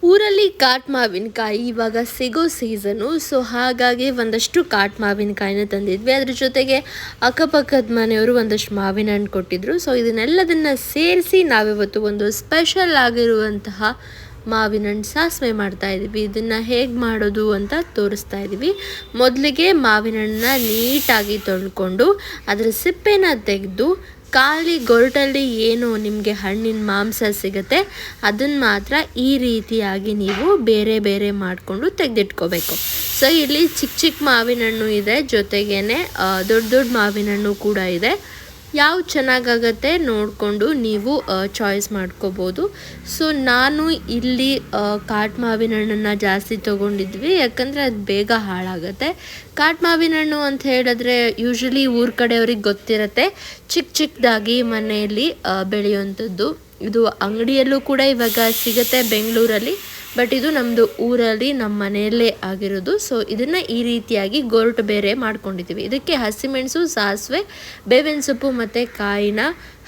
ಊರಲ್ಲಿ ಕಾಟ್ ಮಾವಿನಕಾಯಿ ಇವಾಗ ಸಿಗೋ ಸೀಸನು. ಸೊ ಹಾಗಾಗಿ ಒಂದಷ್ಟು ಕಾಟ್ ಮಾವಿನಕಾಯಿನ ತಂದಿದ್ವಿ. ಅದ್ರ ಜೊತೆಗೆ ಅಕ್ಕಪಕ್ಕದ ಮನೆಯವರು ಒಂದಷ್ಟು ಮಾವಿನ ಹಣ್ಣು ಕೊಟ್ಟಿದ್ರು. ಸೊ ಇದನ್ನೆಲ್ಲದನ್ನು ಸೇರಿಸಿ ನಾವಿವತ್ತು ಒಂದು ಸ್ಪೆಷಲ್ ಆಗಿರುವಂತಹ ಮಾವಿನ ಹಣ್ಣು ಸಾಸಿವೆ ಮಾಡ್ತಾಯಿದ್ದೀವಿ. ಇದನ್ನು ಹೇಗೆ ಮಾಡೋದು ಅಂತ ತೋರಿಸ್ತಾ ಇದ್ದೀವಿ. ಮೊದಲಿಗೆ ಮಾವಿನ ಹಣ್ಣನ್ನ ನೀಟಾಗಿ ತೊಳ್ಕೊಂಡು ಅದರ ಸಿಪ್ಪೆನ ತೆಗೆದು ಖಾಲಿ ಗೊರಟಲ್ಲಿ ಏನು ನಿಮಗೆ ಹಣ್ಣಿನ ಮಾಂಸ ಸಿಗುತ್ತೆ ಅದನ್ನು ಮಾತ್ರ ಈ ರೀತಿಯಾಗಿ ನೀವು ಬೇರೆ ಬೇರೆ ಮಾಡಿಕೊಂಡು ತೆಗೆದಿಟ್ಕೋಬೇಕು. ಸೊ ಇಲ್ಲಿ ಚಿಕ್ಕ ಚಿಕ್ಕ ಮಾವಿನ ಹಣ್ಣು ಇದೆ, ಜೊತೆಗೇ ದೊಡ್ಡ ದೊಡ್ಡ ಮಾವಿನ ಹಣ್ಣು ಕೂಡ ಇದೆ. ಯಾವ್ದು ಚೆನ್ನಾಗಾಗತ್ತೆ ನೋಡಿಕೊಂಡು ನೀವು ಚಾಯ್ಸ್ ಮಾಡ್ಕೋಬೋದು. ಸೊ ನಾನು ಇಲ್ಲಿ ಕಾಟ್ ಮಾವಿನ ಹಣ್ಣನ್ನು ಜಾಸ್ತಿ ತೊಗೊಂಡಿದ್ವಿ, ಯಾಕಂದರೆ ಅದು ಬೇಗ ಹಾಳಾಗುತ್ತೆ. ಕಾಟ್ ಮಾವಿನ ಹಣ್ಣು ಅಂತ ಹೇಳಿದ್ರೆ ಯೂಶ್ವಲಿ ಊರ ಕಡೆಯವ್ರಿಗೆ ಗೊತ್ತಿರುತ್ತೆ, ಚಿಕ್ಕ ಚಿಕ್ಕದಾಗಿ ಮನೆಯಲ್ಲಿ ಬೆಳೆಯುವಂಥದ್ದು. ಇದು ಅಂಗಡಿಯಲ್ಲೂ ಕೂಡ ಇವಾಗ ಸಿಗುತ್ತೆ ಬೆಂಗಳೂರಲ್ಲಿ, ಬಟ್ ಇದು ನಮ್ಮದು ಊರಲ್ಲಿ ನಮ್ಮ ಮನೆಯಲ್ಲೇ ಆಗಿರೋದು. ಸೊ ಇದನ್ನು ಈ ರೀತಿಯಾಗಿ ಗೊರಟು ಬೇರೆ ಮಾಡ್ಕೊಂಡಿದ್ದೀವಿ. ಇದಕ್ಕೆ ಹಸಿಮೆಣಸು, ಸಾಸಿವೆ, ಬೇವಿನ ಸೊಪ್ಪು ಮತ್ತು ಕಾಯಿನ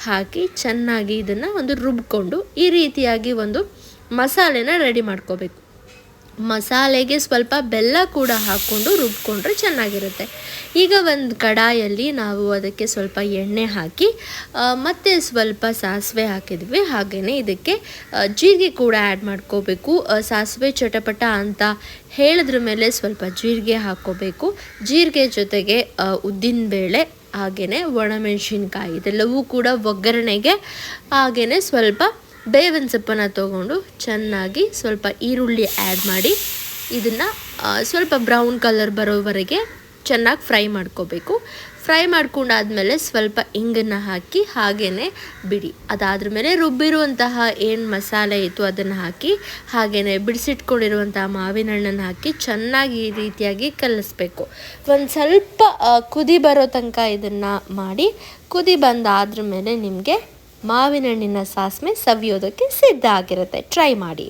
ಹಾಕಿ ಚೆನ್ನಾಗಿ ಇದನ್ನು ಒಂದು ರುಬ್ಕೊಂಡು ಈ ರೀತಿಯಾಗಿ ಒಂದು ಮಸಾಲೆನ ರೆಡಿ ಮಾಡ್ಕೋಬೇಕು. ಮಸಾಲೆಗೆ ಸ್ವಲ್ಪ ಬೆಲ್ಲ ಕೂಡ ಹಾಕ್ಕೊಂಡು ರುಬ್ಕೊಂಡ್ರೆ ಚೆನ್ನಾಗಿರುತ್ತೆ. ಈಗ ಒಂದು ಕಡಾಯಲ್ಲಿ ನಾವು ಅದಕ್ಕೆ ಸ್ವಲ್ಪ ಎಣ್ಣೆ ಹಾಕಿ ಮತ್ತು ಸ್ವಲ್ಪ ಸಾಸಿವೆ ಹಾಕಿದ್ವಿ. ಹಾಗೆಯೇ ಇದಕ್ಕೆ ಜೀರಿಗೆ ಕೂಡ ಆ್ಯಡ್ ಮಾಡ್ಕೋಬೇಕು. ಸಾಸಿವೆ ಚಟಪಟ ಅಂತ ಹೇಳಿದ್ರ ಮೇಲೆ ಸ್ವಲ್ಪ ಜೀರಿಗೆ ಹಾಕ್ಕೋಬೇಕು. ಜೀರಿಗೆ ಜೊತೆಗೆ ಉದ್ದಿನಬೇಳೆ ಹಾಗೆಯೇ ಒಣಮೆಣಸಿನ್ಕಾಯಿ ಇದೆಲ್ಲವೂ ಕೂಡ ಒಗ್ಗರಣೆಗೆ. ಹಾಗೆಯೇ ಸ್ವಲ್ಪ ಬೇವಿನ ಸೊಪ್ಪನ್ನು ತೊಗೊಂಡು ಚೆನ್ನಾಗಿ ಸ್ವಲ್ಪ ಈರುಳ್ಳಿ ಆ್ಯಡ್ ಮಾಡಿ ಇದನ್ನು ಸ್ವಲ್ಪ ಬ್ರೌನ್ ಕಲರ್ ಬರೋವರೆಗೆ ಚೆನ್ನಾಗಿ ಫ್ರೈ ಮಾಡ್ಕೋಬೇಕು. ಫ್ರೈ ಮಾಡ್ಕೊಂಡಾದ್ಮೇಲೆ ಸ್ವಲ್ಪ ಇಂಗನ್ನು ಹಾಕಿ ಹಾಗೆಯೇ ಬಿಡಿ. ಅದಾದ್ರ ಮೇಲೆ ರುಬ್ಬಿರುವಂತಹ ಏನು ಮಸಾಲೆ ಇತ್ತು ಅದನ್ನು ಹಾಕಿ ಹಾಗೆಯೇ ಬಿಡಿಸಿಟ್ಕೊಂಡಿರುವಂತಹ ಮಾವಿನ ಹಣ್ಣನ್ನು ಹಾಕಿ ಚೆನ್ನಾಗಿ ಈ ರೀತಿಯಾಗಿ ಕಲಿಸ್ಬೇಕು. ಒಂದು ಸ್ವಲ್ಪ ಕುದಿ ಬರೋ ತನಕ ಇದನ್ನು ಮಾಡಿ, ಕುದಿ ಬಂದಾದ್ರ ಮೇಲೆ ನಿಮಗೆ ಮಾವಿನ ಹಣ್ಣಿನ ಸಾಸಿವೆ ಸವಿಯೋದಕ್ಕೆ ಸಿದ್ಧ ಆಗಿರುತ್ತೆ. ಟ್ರೈ ಮಾಡಿ.